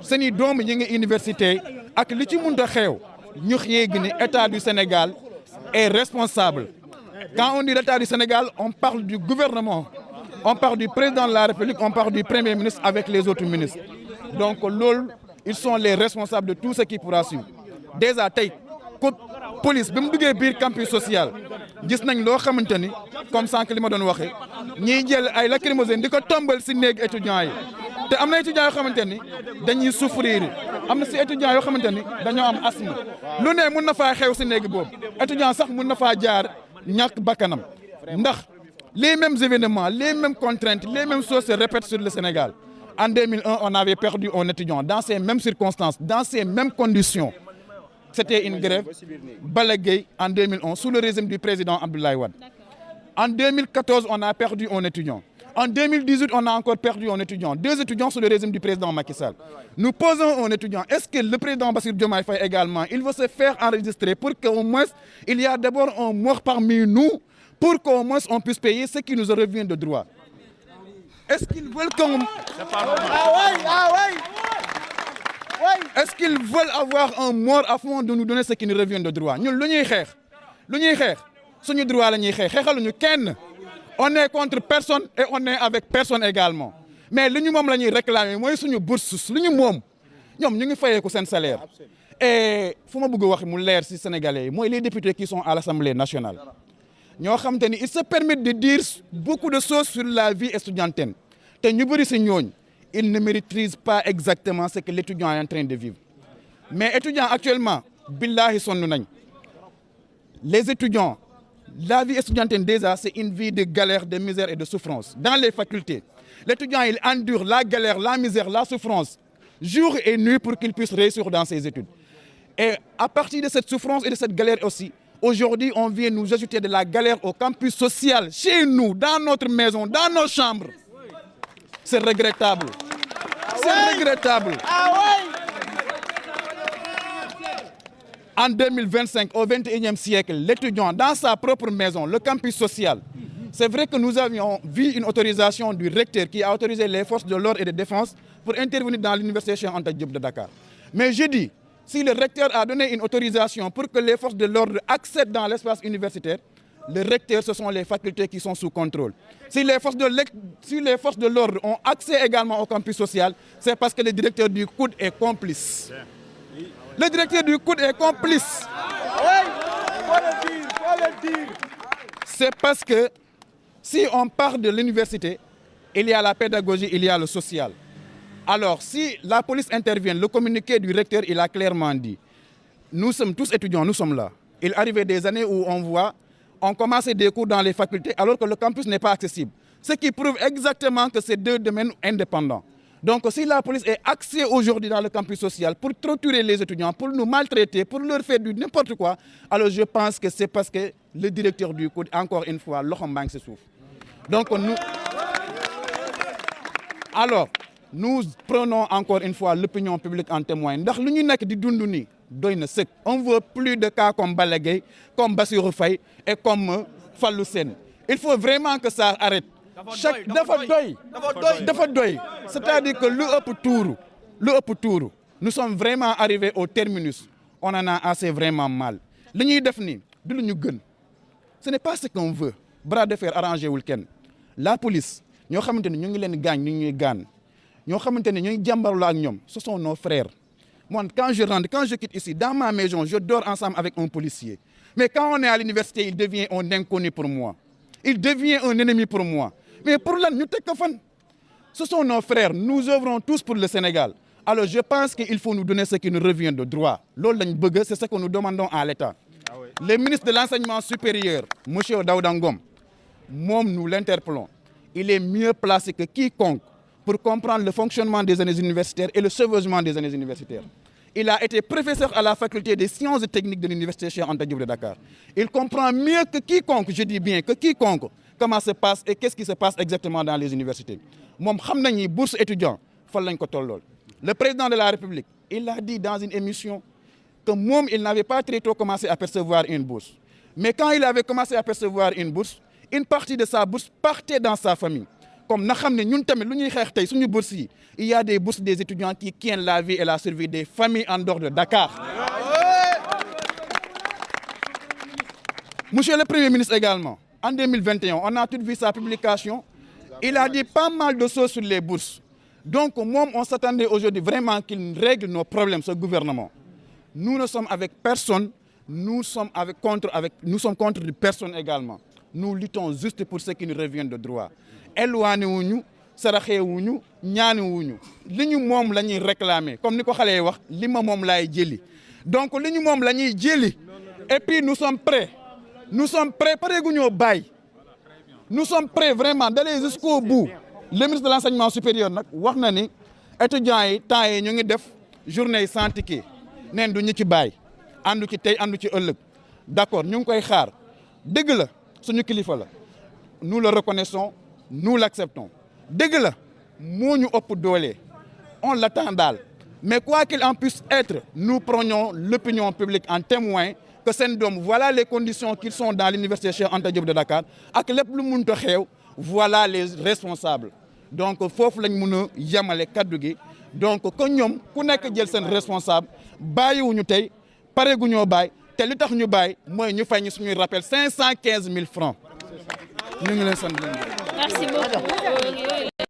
seeni doom yi ngi université ak li ci mënta xew ñu yéeg ni état du Sénégal est responsable. Quand on dit l'état du Sénégal, on parle du gouvernement, on parle du président de la République, on parle du premier ministre avec les autres ministres. Donc loolu ils sont les responsables de tout ce qui pourra suivre. Déjà tey police bi mu duggee biir campus social gis nañ loo xamante ni comme sànq li ma doon waxee ñiy jël ay lacrymogène di ko tombal si néeg étudiants yi te am na étudiants yoo xamante ni dañuy souffrir am na si étudiants yoo xamante ni dañoo am asthme lu ne mun na faa xew si néeg boobu étudiant sax mun na faa jaar ñàkk bakkanam ndax les mêmes événements les mêmes contraintes les mêmes choses se répètent sur le Sénégal. En 2001 on avait perdu un étudiant dans ces mêmes circonstances dans ces mêmes conditions. C'était une grève Balla Gaye en 2011 sous le régime du président Abdoulaye Wade. En 2014, on a perdu un étudiant. En 2018, on a encore perdu un étudiant. 2 étudiants sous le régime du président Macky Sall. Nous posons un étudiant. Est-ce que le président Bassirou Diomaye Faye également, il veut se faire enregistrer pour qu'au moins, il y a d'abord un mort parmi nous, pour qu'au moins on puisse payer ce qui nous revient de droit. Est-ce qu'ils veulent qu'on... Est-ce qu'ils veulent avoir un mort afin de nous donner ce qui nous revient de droit? Ñun lu ñuy xeex suñu droit la ñuy xeexaluñu kenn. On est contre personne et on est avec personne également. Mais li ñu moom la ñuy réclamer mooy suñu bourse lu ñu moom ñoom ñu ngi fayeeku seen salaire. Et fu ma bëgg wax mu leer ci Sénégalais yi mooy les députés qui sont à l'Assemblée nationale. ñoo xamante ni ils se permettent de dire beaucoup de choses sur la vie estudiantine te ñu bëri ci ñooñ ils ne maîtrisent pas exactement ce que l'étudiant est en train de vivre. Mais étudiants actuellement, billahi sonn nañ. Les étudiants, la vie estudiantine déjà, c'est une vie de galère, de misère et de souffrance. Dans les facultés, l'étudiant, il endure la galère, la misère, la souffrance, jour et nuit pour qu'il puisse réussir dans ses études. Et à partir de cette souffrance et de cette galère aussi, aujourd'hui, on vient nous ajouter de la galère au campus social, chez nous, dans notre maison, dans nos chambres. C'est regrettable. C'est regrettable. En 2025, au XXIe siècle, l'étudiant dans sa propre maison, le campus social, c'est vrai que nous avions vu une autorisation du recteur qui a autorisé les forces de l'ordre et de défense pour intervenir dans l'université Cheikh Anta Diop de Dakar. Mais je dis, si le recteur a donné une autorisation pour que les forces de l'ordre accèdent dans l'espace universitaire, le recteur, ce sont les facultés qui sont sous contrôle. Si les forces de l'ordre ont accès également au campus social, c'est parce que le directeur du COUD est complice. Le directeur du COUD est complice. C'est parce que si on part de l'université, il y a la pédagogie, il y a le social. Alors, si la police intervient, le communiqué du recteur, il a clairement dit, nous sommes tous étudiants, nous sommes là. Il arrivait des années où on commençait des cours dans les facultés alors que le campus n'est pas accessible. Ce qui prouve exactement que c'est 2 domaines indépendants. Donc si la police est axée aujourd'hui dans le campus social pour torturer les étudiants, pour nous maltraiter, pour leur faire du n'importe quoi, alors je pense que c'est parce que le directeur du COUD, encore une fois, loxom baa ngi ci suuf. Donc nous prenons encore une fois l'opinion publique en témoin. Ndax lu ñu nekk di dund nii doy na sëkk. On veut plus de cas comme Balla Gaye, comme Bassirou Faye et comme Fallou Sène. Il faut vraiment que ça arrête. dafa doy. C'est-à-dire que lu ëpp tuuru nous sommes vraiment arrivés au terminus. On en a assez vraiment mal. Li ñuy def nii du lu ñu gën. Ce n'est pas ce qu'on veut. Bras de fer arrangé wul kenn. La police ñoo xamante ne ñu ngi leen gaañ ñu ñuy gaan ñoo xamante ne ñooy jàmbarloo ak ñoom ce sont nos frères. Moi, quand je quitte ici, dans ma maison, je dors ensemble avec un policier. Mais quand on est à l'université, il devient un inconnu pour moi. Il devient un ennemi pour moi. Mais pour là, nous sommes ce sont nos frères. Nous œuvrons tous pour le Sénégal. Alors je pense qu'il faut nous donner ce qui nous revient de droit. C'est ce que nous demandons à l'État. Le ministre de l'Enseignement supérieur, M. Daouda Ngom, nous l'interpellons. Il est mieux placé que quiconque pour comprendre le fonctionnement des années universitaires et le chevauchement des années universitaires. Il a été professeur à la faculté des sciences et techniques de l'université Cheikh Anta Diop de Dakar. Il comprend mieux que quiconque, je dis bien que quiconque, comment se passe et qu'est-ce qui se passe exactement dans les universités. Moi, je sais que bourse étudiant, le président de la République, il a dit dans une émission que moi, il n'avait pas très tôt commencé à percevoir une bourse. Mais quand il avait commencé à percevoir une bourse, une partie de sa bourse partait dans sa famille. comme na xam ne ñun tamit lu ñuy xeex tey suñu bourse yi il y a des bourses des étudiants qui tiennent la vie et la survie des familles en dehors de Dakar. Monsieur le Premier ministre également, en 2021, on a tous vu sa publication. Il a dit pas mal de choses sur les bourses. Donc, moi, on s'attendait aujourd'hui vraiment qu'il règle nos problèmes, ce gouvernement. Nous ne sommes avec personne, nous sommes contre personne également. Nous luttons juste pour ce qui nous revient de droit. Éloignez-nous, saraxewuñu, ñaanuwuñu. Li ñu moom la ñuy réclamer comme ni ko xale yi wax li ma moom laay jëli. Donc li ñu moom la ñuy jëli et puis nous sommes prêts. Nous sommes prêts, pareeguñoo bàyyi. Nous sommes prêts vraiment d'aller jusqu'au bout. Le ministre de l'enseignement supérieur nag wax na ni étudiants yi temps yi ñu ngi def journée sans ticket neen du ñu ci bàyyi àndu ci tey àndu ci ëllëg d'accord ñu ngi koy xaar dëgg la suñu kilifa la nous le reconnaissons nous l'acceptons dëgg la moo ñu ëpp doole on l'attend daal mais quoi qu'il en puisse être nous prenons l'opinion publique en témoin que seen doom voilà les conditions qu'ils sont dans l'université Cheikh Anta Diop de Dakar ak lépp lu mënta xew voilà les responsables donc foofu lañ mën a yemale kaddu gi donc que ñoom ku nekk jël seen responsable bàyyiwuñu tey pareeguñoo bàyyi te li tax ñu bàyyi mooy ñu fay ñu suñuy rappel 515 000 francs ñu ngi leen sant leen. Merci beaucoup.